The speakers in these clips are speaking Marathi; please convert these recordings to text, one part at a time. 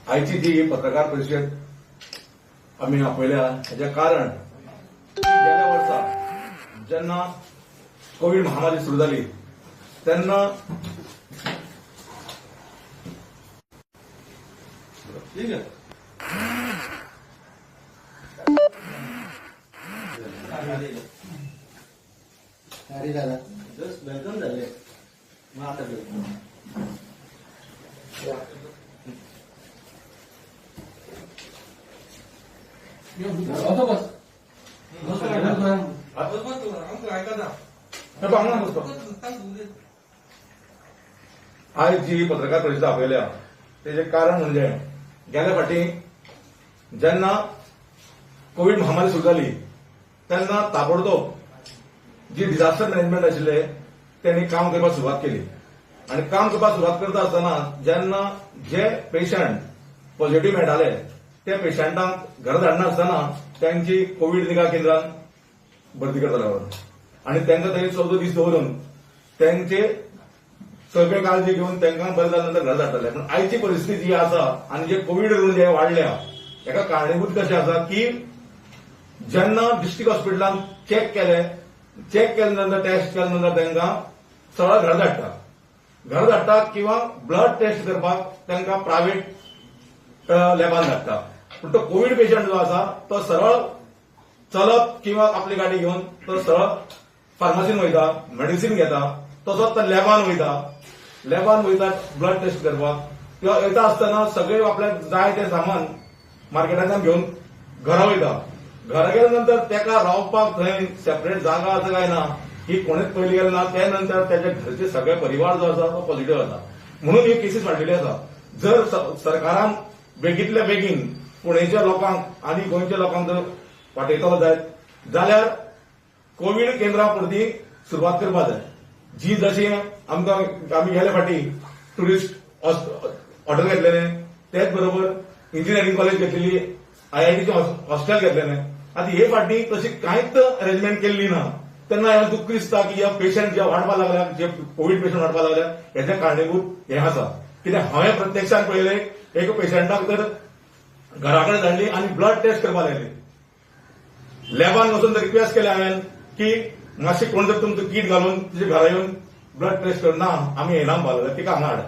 आयची जी पत्रकार परिषद आम्ही आपयल्या हेजें कारण गेल्या वर्सा जेन्ना कोविड महामारी सुरू जाली तेन्ना वेलकम झाले मग आता आज जी पत्रकार परिषद आपयल्या तेजे कारण म्हणजे गेल्या फाटी जेन्ना कोविड महामारी सुरू जाली तेन्ना ताबडतोब जी डिझास्टर मॅनेजमेंट आशिल्ले त्यांनी काम करपाक सुरवात केली आणि काम करपाक सुरवात करता आसतना जेन्ना जे पेशंट पॉझिटिव्ह मेळटाले त्या पेशंटांक घरा धाडना आसतना त्यांची कोविड निगा केंद्रात भरती करताले आणि तांकां थंय 14 दीस दवरून त्यांचे सगळे काळजी घेऊन तांकां बरें जाले नंतर घरा धाडटाले पण आयची परिस्थिती जी आसा आणि जे कोविड रुल जे वाडल्या हेका कारणीभूत कशें आसा की जेन्ना डिस्ट्रिक्ट हॉस्पिटलांत चेक केल्यानंतर टेस्ट केल्यानंतर तांकां सरळ घरा धाडटा किंवा ब्लड टेस्ट करपाक तांकां प्रायव्हेट लॅबान धाडटा पण तो कोविड पेशंट जो आसा तो सरळ चलत किंवा आपली गाडी घेऊन तो सरळ फार्मसीन वयता मेडिसीन घेता तसोच तो लॅबान वयता ब्लड टेस्ट करपाक किंवा येता आसतना सगळे आपल्याक जाय ते सामान मार्केटांतल्यान घेऊन घरा वयता घरा गेल्या नंतर त्याला रावपाक थंय सेपरेट जागा आसा काय ना ही कोणीच पयली गेले ना त्यानंतर त्याच्या घरचे सगळे परिवार जो आसा तो पॉझिटिव्ह आसा म्हणून ही केसीस वाडलेली आसा जर सरकारान बेगीतल्या बेगीन पुणेच्या लोकांक आनी गोंयच्या लोकांक जर वाटयतलो जायत जाल्यार कोविड केंद्रां परती सुरवात करपाक जाय जी जशी आमी गेल्या फाटी टुरिस्ट हॉटेल घेतलेले तेच बरोबर इंजिनियरिंग कॉलेज घेतलेली IITचे हॉस्टेल घेतलेले आता हे फाटी तशी कांयच अरेंजमेंट केल्ली ना तेन्ना हे दुःख दिसता की ह्या पेशंट जे वाडपाक लागल्या जे कोविड पेशंट वाडपाक लागल्या हेचे कारणीभूत हे आसा कित्याक हांवें प्रत्यक्षान पळयलें एक पेशंटाक तर घरा कडेन धाडली आनी ब्लड टेस्ट करपाक लायली लॅबान वचून रिक्वेस्ट केली हांवें की मातशें कोण जर तुमचो किट घालून तुजे घरा येवन ब्लड टेस्ट कर ना आमी येना म्हणपाक तिका हांगा हाड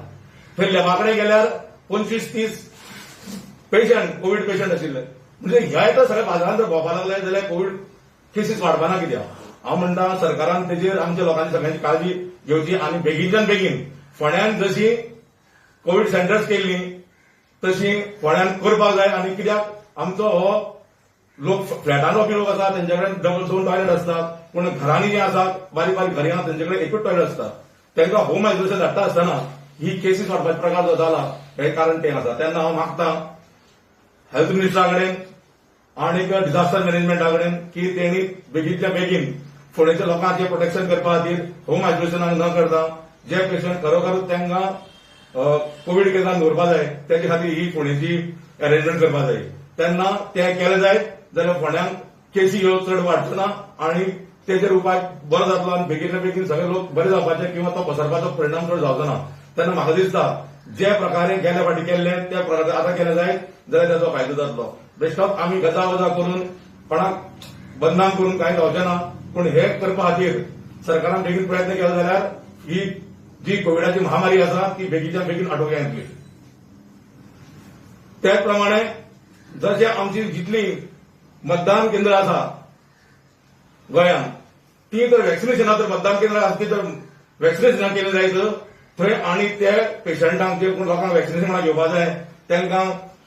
थंय लॅबा कडेन गेल्यार 25-30 पेशंट कोविड पेशंट आशिल्ले म्हणजे ह्या येता सगळ्या बाजारांत जर भोंवपाक लागले जाल्यार कोविड केसीस वाडपाना कित्याक हांव म्हणटा सरकारान तेजेर आमच्या लोकांची सगळ्यांची काळजी घेवची आनी बेगीनच्यान बेगीन फोंड्यान जशी कोविड सेंटर्स केल्ली तशी फोंड्यान करपाक जाय आनी कित्याक आमचो हो लोक फ्लॅटान रावपी लोक आसा तेंचे कडेन डबल 2 टॉयलेट आसतात पूण घरांनी जे आसा बारीक बारीक घरी आसा तेंचे कडेन एकूच टॉयलेट आसता तांकां होम आयसोलेशन धाडटा आसतना ही केसीस वाडपाचो प्रकार जो जाला हे कारण ते आसा तेन्ना हांव मागतां हेल्थ मिनिस्टरा कडेन आनी डिझास्टर मॅनेजमेंटा कडेन की तेणी बेगीतल्या बेगीन फोंडेच्या लोकांचे प्रोटेक्शन करपा खातीर होम आयसोलेशनाक न करता जे पेशंट खरोखरूच तांकां कोविड केंद्रांत दवरपा जाय तेचे खातीर ही फोंडेची अरेंजमेंट करपा जाय तेन्ना ते केले जायत जाल्यार फोंड्यांत केसी ह्यो चड वाडच्यो ना आनी तेजेर उपाय बरो जातलो आनी बेगीतल्या बेगीन सगळे लोक बरे जावपाचे किंवा तो पसरपाचो परिणाम चड जावचो ना तेन्ना म्हाका दिसता जे प्रकारे गेल्या फाटी केल्ले त्या प्रकारे आतां केले जायत जाल्यार ताचो फायदो जातलो बेश्टोच आमी गजावजा करून कोणाक बदनाम करून कांय जावचें ना पूण हे करपा खातीर सरकारान बेगीन प्रयत्न केलो जाल्यार ही जी कोविडाची महामारी आसा ती बेगीच्या बेगीन आटोक्या येतली त्याच प्रमाणे जशें आमची जितली मतदान केंद्र आसा गोंयांत ती जर वॅक्सिनेशना जर मतदान केंद्र आसा ती जर वॅक्सिनेशनां केली जायत थंय आनी ते पेशंटांक जे कोण लोकांक वॅक्सिनेशन घेवपा जाय तांकां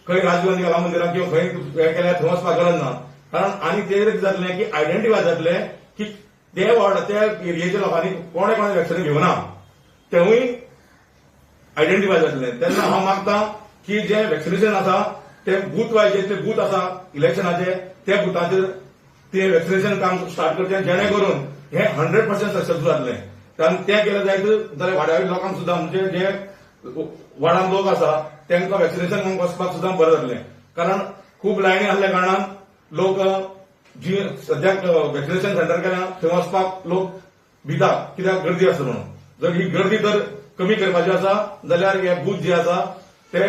खंय राजीव गांधी कला मंदिरांत किंवा खंय हे केल्यार थंय वचपाक गरज ना कारण आनी तेजेर कितें जातलें की आयडेंटिफाय जातलें की ते एरियेच्या लोकांनी कोणे वॅक्सिन घेवना तेवूय आयडेंटिफाय जातलें तेन्ना हांव मागतां की जे वॅक्सिनेशन आसा ते बूथ वायज जे बूथ आसा इलेक्शनाचे त्या बुथाचेर ते वॅक्सिनेशन काम स्टार्ट करचें जेणे करून हे 100% सक्सेसफूल जातलें कारण तें केलें जायत जाल्यार वाड्यावयल्या लोकांक सुद्दां म्हणजे जे वाड्यान लोक आसा तांकां वॅक्सिनेशन वचपाक सुद्दां बरें जातलें कारण खूब लायनी आसल्या कारणान लोक जी सद्याक वॅक्सिनेशन सेंटर केल्या थंय वचपाक लोक भिता कित्याक गर्दी आसा म्हणून. जर ही गर्दी जर कमी करपाची आसा जाल्यार हे बूथ जे आसा ते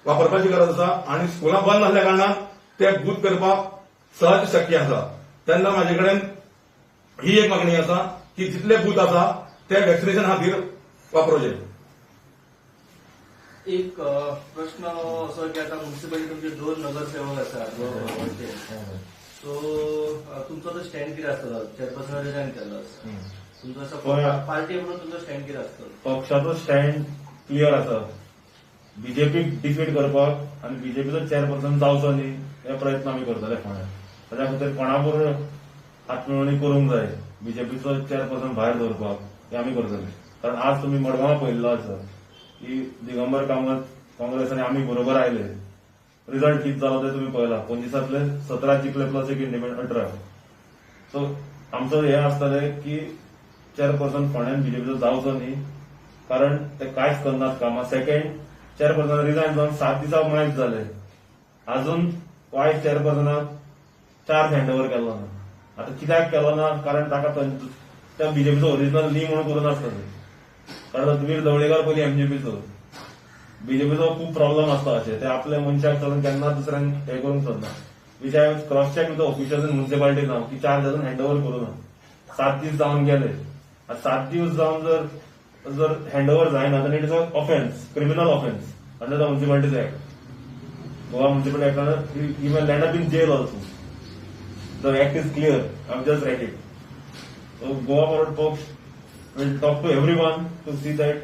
वापरपाची गरज आसा आणि स्कुलां बंद आसल्या कारणान ते बूथ करपाक सहज शक्य आसा. तेन्ना म्हाजे कडेन ही एक मागणी आसा की जितले बूथ आसा ते वॅक्सिनेशन खातीर वापरचे. एक प्रश्न असो की आता म्युनिसिपालिटी तुमचे 2 नगरसेवक आसात सो तुमचो तो स्टँड कितें आसतलो चेअरपर्सन रिजायन केल्लो तुमचो असो पार्टी म्हणून तुमचो स्टँड कितें आसतलो. पक्षाचो स्टँड क्लियर आसा. बीजेपीक डिफीट करपाक आनी बीजेपीचो चेअरपर्सन जावचो न्ही हे प्रयत्न आमी करतले फोंड्या. ताच्या खातीर कोणा बरोबर हातमेळवणी करूंक जाय. बीजेपीचो चेअरपर्सन भायर दवरपाक हे आमी करतले. कारण आज तुमी मडगांवां पळयल्लो आसा की दिगंबर कामत काँग्रेस आनी आमी बरोबर आयले. रिझल्ट कितें जालो ते तुमी पळयला. 25तले 17 जिखले प्लस एक इंडिपेंडंट 18. सो आमचो हे आसतले की चेअरपर्सन फोंड्यान बीजेपीचो जावचो न्ही कारण ते कांयच करनात कामां. सेकंड चेअरपर्सन रिजायन जावन 7 दिसा मायज जाले. अजून वायस चेअरपर्सनाक चार्ज हँडओव्हर केलो ना. आता कित्याक केलो ना कारण ताका त्या बीजेपीचो ओरिजिनल न्ही म्हणून करून आसतले. कारण वीर दवळेकर पयलीं एमजेपीचो. बीजेपीचो खूब प्रॉब्लम आसता अशें ते आपल्या मनशाक चलून केन्ना दुसऱ्यांक हे करूंक सोदना. Which I cross check with officials in municipality नाव की चार्ज अजून हँडओव्हर करूं ना. 7 दीस जावन गेले. 7 दीस जावन जर हँडओव्हर जायना तर it is offence criminal offence under the municipalities act. Goa municipal act he may land up in jail also. The act is clear. I have just read it. So Goa Forward folks will talk to everyone to see that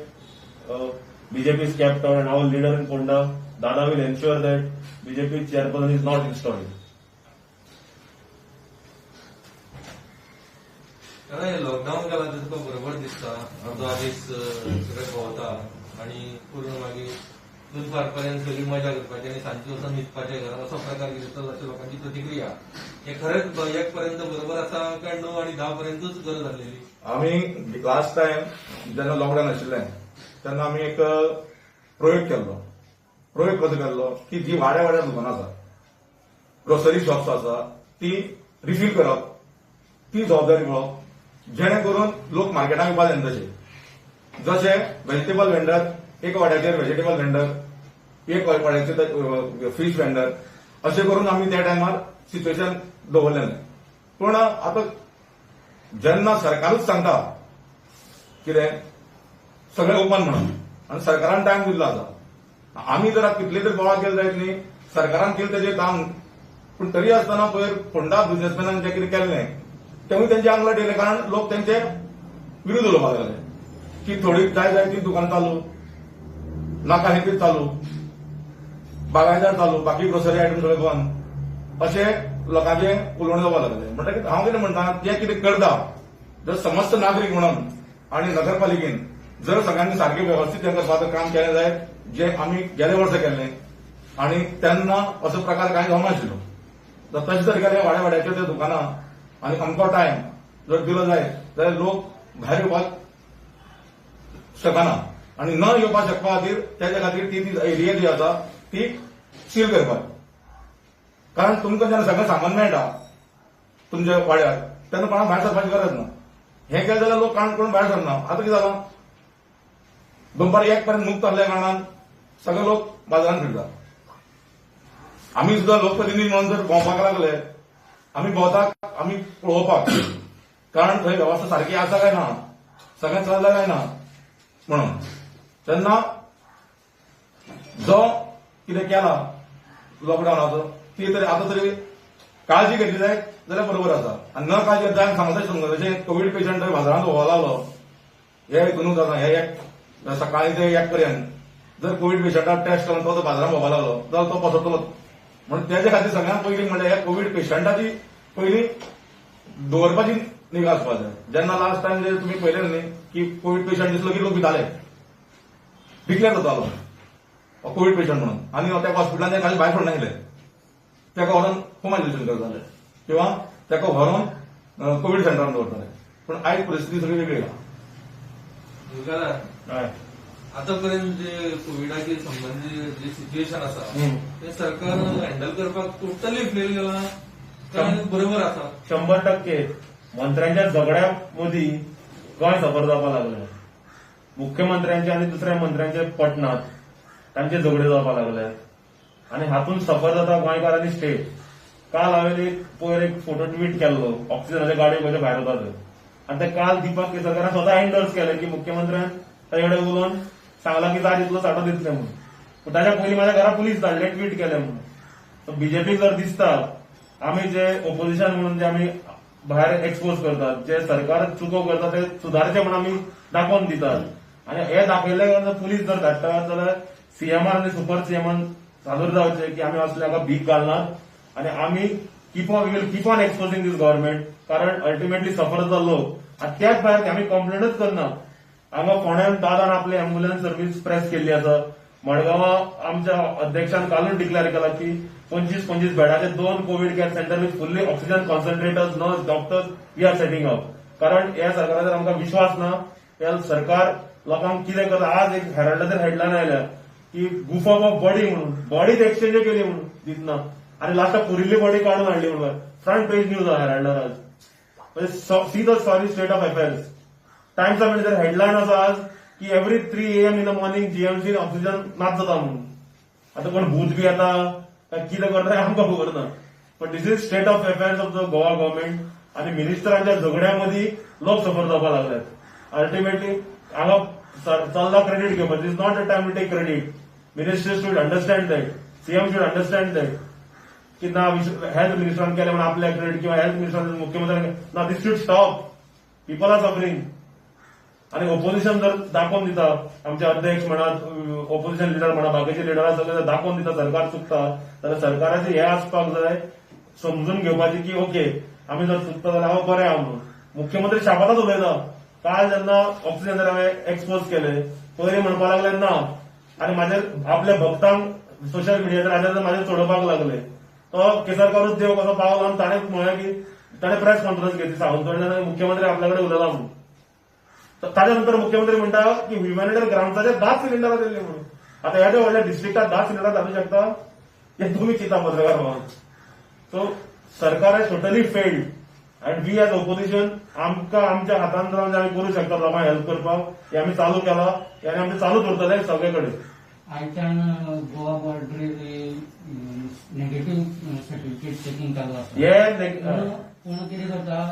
BJP is kept out and our leader in Ponda, Dada will ensure that BJP chairperson is not installed. कारण हे लॉकडाऊन केला ते तुका बरोबर दिसता. अर्दो आदीस सगळे भोंवता आणि पूर्ण मागीर दुपारपर्यंत सगळी मजा करपाची आणि सांजचे वचून न्हिदपाचें घरात असो प्रकार दिसता अशी लोकांची प्रतिक्रिया. हे खरेंच 1 पर्यंत बरोबर आसा काय 9 आणि 10 पर्यंतच गरज आसलेली. आम्ही लास्ट टाइम जेन्ना लॉकडाऊन आशिल्लें तेन्ना आमी एक प्रयोग केल्लो. प्रयोग कसो केल्लो की जी वाड्या वाड्या दुकानां आसा ग्रोसरी शॉप्स आसा ती रिफील करप ती जबाबदारी पळोवप जेणे करून लोक मार्केटांत येवपा जायना. जशे व्हेजिटेबल वेंडर एक वाड्याचेर व्हेजिटेबल वेंडर एक वाड्याचेर फीश वेंडर अशें करून आमी त्या टायमार सिच्युएशन दवरलेलें. पूण आतां जेन्ना सरकारूच सांगता कितें सगळें ओपन म्हणून आनी सरकारान टायम दिल्लो आसा. आमी जर कितले तरी बोवाळ केले जायत न्ही सरकारान केलें तेजें काम. पूण तरी आसतना पयर फोंडा बिझनेसमॅनान जें कितें केल्लें तेवूय तेंचे आंगलट येयलें कारण लोक तेंचे विरोध उलोवपाक लागले की थोडी जाय ती दुकान चालू नाका हे चालू बागायदार चालू बाकी ग्रोसरी आयटम सगळे बंद अशें लोकांचें उलोवणें जावपाक लागलें. म्हणटकीर हांव कितें म्हणटा ते कितें करता जर समस्त नागरीक म्हणून आनी नगरपालिकेन जर सगळ्यांनी सारकें वेवस्थीत हें करपाचें काम केलें जायत जें आमी गेले वर्सा केल्लें आनी तेन्ना असो प्रकार कांय जावं नाशिल्लो. जर तशें जर केलें वाड्या वाड्याच्यो त्यो दुकानां आनी अमको टायम जर दिलो जायत जाल्यार लोक भायर येवपाक शकना आणि न येवपाक शकपा खातीर त्याच्या खातीर ती एरिया जी आसा ती सील करपाक. कारण तुमकां जेन्ना सगळें सामान मेळटा तुमच्या वाड्यार तेन्ना कोणाक भायर सरपाची गरज ना. हें केलें जाल्यार लोक काण करून भायर सरना. आतां कितें जालां दनपार 1 पर्यंत मुक्त आसल्या कारणान सगळे लोक बाजारांत फिरतात. आमी सुद्दां लोकप्रतिनिधी म्हणून जर भोंवपाक लागले आमी भोंवतात आमी पळोवपाक कारण थंय वेवस्था सारकी आसा काय ना सगळें चल्लां काय ना म्हणून. तेन्ना जो कितें केला लॉकडावनाचो ती तरी आतां तरी काळजी घेतली जाय जाल्यार बरोबर आसा. आनी न काळजी घेतली जाल्यार सांगता समजा जशें कोवीड पेशंट थंय बाजारांत भोंवूंक लागलो हे हितूनच आसा हे एक सकाळी ते 1 पर्यंत जर कोवीड पेशंटाक टेस्ट करून तो बाजारांत भोंवपाक लागलो जाल्यार तो पसरतलो. म्हणून तेजे खातीर सगळ्यांत पयलीं म्हणजे ह्या कोवीड पेशंटाची पयलीं दवरपाची निगा आसपाक जाय. जेन्ना लास्ट टायम जे तुमी पळयलें न्ही की कोवीड पेशंट दिसलो की लोक भिताले डिक्लेअर जातालो कोवीड पेशंट म्हणून आनी त्या हॉस्पिटलांत खाली भायर सोडनाशिल्ले ताका व्हरून होम आयसोलेशन करताले किंवा ताका व्हरून कोवीड सेंटरांत दवरताले. पूण आयज परिस्थिती सगळी वेगळी आसा. आतापर्यंत जे कोविडाची संबंधित जे सिच्युएशन आसा ते सरकार हँडल करपाक टोटली फेल गेला काय बरोबर आसा. 100% मंत्र्यांच्या झगड्या मदीं गोंय सफर जावपाक लागलें. मुख्यमंत्र्यांचे आनी दुसऱ्या मंत्र्यांचे पटनात, तांचे झगडे जावपाक लागले आनी हातूंत सफर जाता गोंयकार आनी स्टेट. काल हांवें एक फोटो ट्वीट केल्लो ऑक्सिजनाच्या गाडयो कशे भायर वता थंय, आनी ते काल दिपक केसरकारान स्वता एंडोर्स केले की मुख्यमंत्र्यान ताचे कडेन उलोवन सांगला की जाय तितलो साठो दितले म्हणून. पूण ताच्या पयलीं म्हाज्या घरा पुलीस धाडले ट्वीट केले म्हणून. सो बीजेपीक जर दिसता आमी जे ओपोजिशन म्हणून जे आमी भायर एक्सपोज करतात, जे सरकार चुको करता ते सुदारचे म्हणून आमी दाखोवन दितात, आनी हे दाखयले कारणान पुलीस जर धाडटात जाल्यार सीएमान आनी सुपर सीएमान सादूर जावचे की आमी असले हाका भीक घालनात आनी आमी keep on exposing this government. कारण अल्टिमेटली सफर जाल्लो आनी त्याच भायर आमी कंप्लेनच करना. हांगा फोंड्यान दादान आपली अँब्युलन्स सर्व्हिस प्रेस केल्ली आसा. मडगांवां आमच्या अध्यक्षान कालूच डिक्लेअर केला की 25 बेडाचे 2 covid care centre with fully oxygen concentrators, nurse, doctors we are setting up. कारण ह्या सरकाराचेर आमकां विश्वास ना. हे सरकार लोकांक कितें करता. आज एक हेराल्डाचेर हेडलायन आयल्या की गुफ ऑफ बॉडी म्हणून बॉडीच एक्सचेंज केली म्हणून दिसना आनी लास्टाक पुरिल्ली बॉडी काडून हाडली म्हणून फ्रंट पेज न्यूज आहा हेराल्डार आज. म्हणजे see the sorry state of affairs. Times of इंडियाचेर हेडलायन आसा आज की every 3 AM in the morning GMC oxygen नाच जाता म्हणून. आता कोण भूत बी येता काय कितें करता आमकां खबर ना. पण this is state of affairs of the Goa government. आणि मिनिस्टरांच्या झगड्यामध्ये लोक सफर जावपाक लागल्यात. अल्टिमेटली हांगा चल्ला क्रेडीट घेवपाचें. This not a time to take credit. Minister should understand that, CM should understand that की ना हेल्थ मिनिस्टरान केलें म्हणून आपल्या क्रेडीट किंवा हेल्थ मिनिस्टरान मुख्यमंत्र्यान ना. This should stop. People are suffering. आणि ओपोजिशन जर दाखवून दिता, आमचे अध्यक्ष म्हणा, ओपोजिशन लिडर म्हणा, बाकीचे लिडर सगळे जर दाखवून दिता सरकार चुकता जाल्यार सरकाराचे हे आसपाक जाय समजून घेवपाचे की ओके आमी जर चुकता जाल्यार हांव बरें आहा म्हणून. मुख्यमंत्री शापातच उलयता. काल जेन्ना ऑक्सिजन जर हांवें एक्सपोज केले पयलीं म्हणपाक लागले ना आनी म्हाजेर आपल्या भक्तांक सोशल मिडियाचेर हाजेर म्हाजेर चोडोवपाक लागले. तो केसरकारूच देव कसो पावलो आनी ताणें म्हळें की ताणें प्रेस कॉन्फरन्स घेतली सावंतवाडी मुख्यमंत्री आपल्या कडेन उलयला म्हणून. ताच्या नंतर मुख्यमंत्री म्हणटा की ह्युमॅनिटरी ग्राउंड्साचे 10 सिलिंडरां दिल्ली म्हणून. आता ह्या व्हडल्या डिस्ट्रिक्टात 10 सिलिंडरां धाडूं शकता हे तुम्ही चिंता पत्रकार भवन. सो सरकार has totally failed and we as opposition आमकां आमच्या हातांत रावन आमी करूं शकता लोकांक हेल्प करपाक. हे आमी चालू केला आनी आमी चालूच उरतले सगळे कडेन. आयच्यान गोवा बॉर्डरीर नेगेटीव्ह सर्टिफिकेट चेकिंग चालू आसा. पूण कितें करता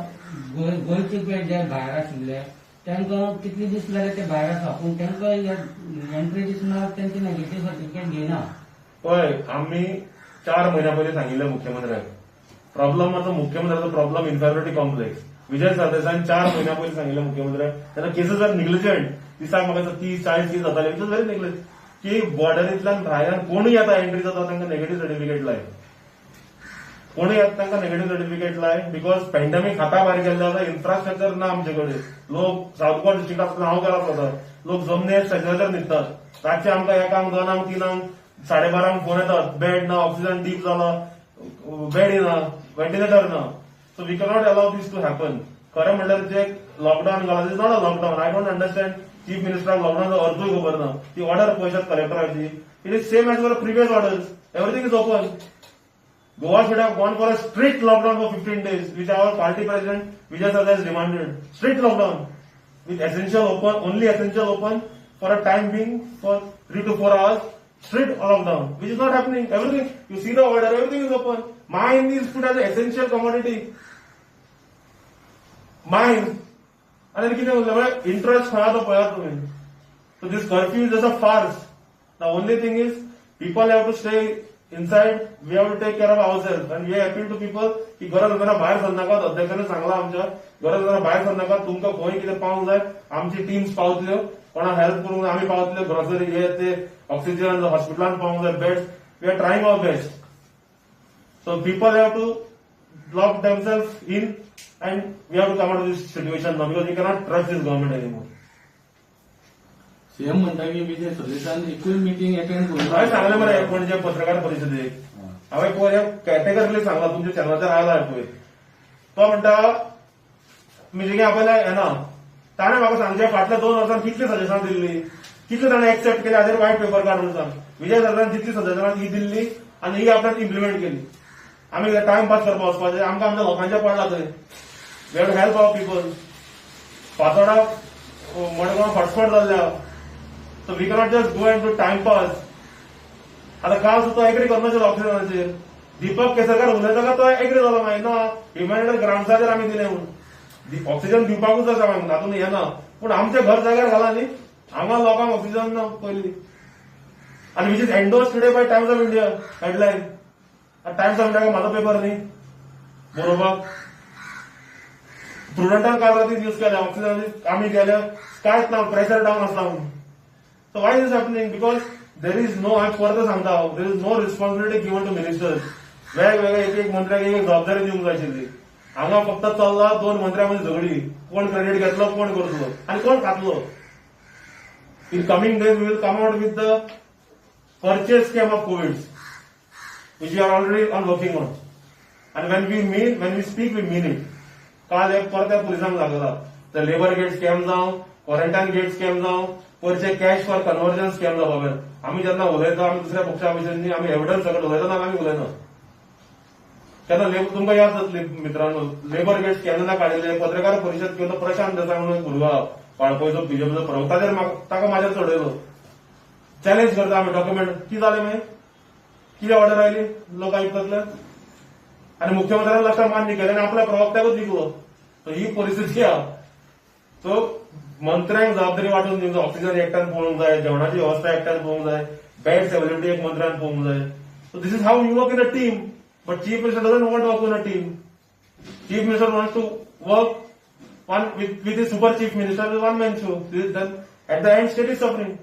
गोंयचे पळय जे भायर आशिल्ले तांकां कितले दीस जाले ते भायर आसा पूण तांकां एंट्री दिसना, तांचे नेगेटीव्ह सर्टिफिकेट घेयना. पळय आमी 4 म्हयन्या पयलीं सांगिल्लें मुख्यमंत्र्याक. प्रॉब्लम आतां मुख्यमंत्र्याचो प्रॉब्लम इन्फेरियोरिटी कॉम्प्लेक्स. विजय सरदेसायन 4 म्हयन्या पयलीं सांगिल्लें मुख्यमंत्र्याक. तेन्ना केसीस आर निग्लिजंट. दिसाक म्हाका 30-40 केस जाताले. इट इज व्हेरी निग्लिजंट की बॉर्डरींतल्यान भायल्यान कोणूय येता एंट्री जाता तांकां नेगेटीव्ह सर्टिफिकेट लाय. कोणूय येता तांकां negative certificate lie. Because pandemic हाता भायर गेल्ले आसा. इन्फ्रास्ट्रक्चर ना आमचे कडेन. लोक साऊथ गोवा डिस्ट्रिक्टांतल्यान हांव गेला स्वता. लोक जमनीर स्ट्रेचराचेर न्हिदतात. रातचे आमकां 1, 2, 3, 12:30 फोन येतात. बेड ना, ऑक्सिजन डीप जाला, बेड ना, व्हेंटिलेटर ना. So we cannot allow this to happen. खरें म्हणल्यार जे लॉकडावन घाला this not a lockdown. I don't understand. Chief मिनिस्टराक लॉकडावनचो अर्थूय खबर ना. ती ऑर्डर पळयशात कलेक्टराची. It is same as for previous orders. Everything is open. Goa should have gone for a strict lockdown for 15 days, which our party president Vijay Sarda has demanded. Strict lockdown with essential open, only essential open for a time being for 3 to 4 hours. Strict lockdown, which is not happening. Everything, you see the order, everything is open. Mine is put as an essential commodity. Mine. And then interest खंय तो पळयात तुमी. So this curfew is just a farce. The only thing is people have to stay inside. We have to take care of ourselves and we appeal to people की गरज जरा भायर सर नाका. अध्यक्षाने सांगला आमच्या गरज जरा भायर सर नाका. तुमकां खंय कितें पावंक जाय आमची टीम्स पावतल्यो. कोणाक हेल्प करूंक आमी पावतल्यो. ग्रोसरी हे ते ऑक्सिजन हॉस्पिटलांत पावंक जाय. Beds. We are trying our best. So people have to lock themselves in and we have to come out of this situation now because we cannot trust this government anymore. CM म्हणटा की विजय सरदेसायन एकूय मिटींग अटेंड करून हांवें सांगलें मरे पणजे पत्रकार परिशदेक. हांवें पळय कॅटेगरीली सांगला तुमच्या चॅनलाचेर आयला पळय. तो म्हणटा मिटींगे आपल्याक येना. ताणें म्हाका सांगचे फाटल्या 2 वर्सांत कितली सजेशनां दिल्ली, कितले ताणें एक्सेप्ट केली हाजेर व्हायट पेपर काड म्हणून सांग. विजय सरकारान जितली सजेशनां ही दिल्ली आनी ही आपल्याक इम्प्लिमेंट केली. आमी टायम पास करपाक वचपाचें. आमकां आमच्या लोकांचें पडला थंय. We have to help our people. Fatorda Madgaon hotspot जाल्ल्या so we cannot just go and do timepass. आता काल सुद्धा एग्री करनाशिल्लो ऑक्सिजनाचेर. दीपक केसरकर उलयता का तो एग्री जालो मागीर ना ह्युमॅनिटेरियन ग्राउंड्साचेर आमी दिले म्हणून. ऑक्सिजन दिवपाकूच आसा मागीर तातूंत हें ना. पूण आमच्या घर जाग्यार घाला न्ही, हांगा लोकांक ऑक्सिजन ना पयलीं. आनी which is endorse today by Times of India headline. Times of India म्हाजो पेपर न्ही बरोवपाक. स्टुडंटान काल राती यूज केले ऑक्सिजन आमी गेले कांयच ना, प्रेशर डावन आसता म्हणून. So why is happening? Because there is no, हांव परत सांगता, there is no responsibility given to ministers. वेगवेगळे एक मंत्र्याक एक जबाबदारी दिवंक जाय आशिल्ली. हांगा फक्त चल्ला 2 मंत्र्यां मदीं झगडी, कोण क्रेडीट घेतलो कोण करतलो आनी कोण खातलो. In coming days we will come out with the purchase scheme of COVID, which we are already on working on. And when we speak, we mean it. काल एक परत पुलिसांक लागला द लेबर गेट स्कॅम जावं, क्वॉरंटायन गेट स्कॅम जावं, परचे कॅश फॉर कन्वर्जन स्कॅम जावं. आमी जेन्ना उलयता आमी दुसऱ्या पक्षा विशीं आमी एविडन्स सकट उलयतना आमी उलयना. तेन्ना तुमकां याद जातली मित्रांनो, लेबर गेट स्कॅम जेन्ना काडिल्ले पत्रकार परिशद केलो प्रशांत देसाय म्हणून भुरगो वाळपयचो बीजेपीचो प्रवक्ता, ताका म्हाजेर चडयलो. चॅलेंज करता आमी डॉक्युमेंट. कितें जालें मागीर? कितें ऑर्डर आयली लोक आयकतले? आनी मुख्यमंत्र्यान लास्टाक मान्य केलें आनी आपल्या प्रवक्त्याकूच जिखलो. सो ही परिस्थिती आहा. सो मंत्र्यांक जबाबदारी वांटून दिवंक जाय. ऑक्सिजन एकट्यान पळोवंक जाय, जेवणाची वेवस्था एकट्यान पळोवंक जाय, बेड्स अवेलेबिलिटी एक मंत्र्यान पळोवंक जाय. So this is how you work in a team. But chief minister doesn't want to work in a team. Chief minister wants to work with the super chief minister with one man show. Then at the end state is suffering.